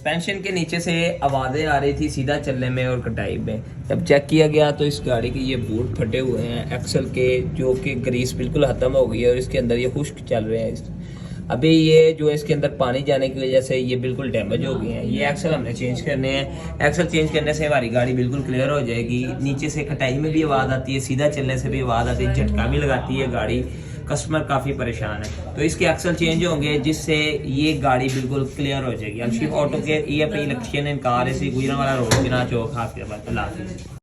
Pension के नीचे से आवाज़ें आ रही थी सीधा चलने में और कटाई में। जब चेक किया गया तो इस गाड़ी के ये बूट फटे हुए हैं एक्सल के, जो कि ग्रीस बिल्कुल ख़त्म हो गई है और इसके अंदर ये खुश्क चल रहे हैं। अभी ये जो इसके अंदर पानी जाने की वजह से ये बिल्कुल डैमेज हो गए हैं। ये एक्सल हमने चेंज करने हैं। एक्सल चेंज करने से हमारी गाड़ी बिल्कुल क्लियर हो जाएगी। नीचे से कटाई में भी आवाज़ आती है, सीधा चलने से भी आवाज़ आती है, झटका भी लगाती है गाड़ी। कस्टमर काफ़ी परेशान है, तो इसके एक्सल चेंज होंगे जिससे ये गाड़ी बिल्कुल क्लियर हो जाएगी। अल्शिफ ऑटो केयर, ये अपनी इलेक्शन कार गुजरा वाला रोड बिना चौक हाथ के बाद।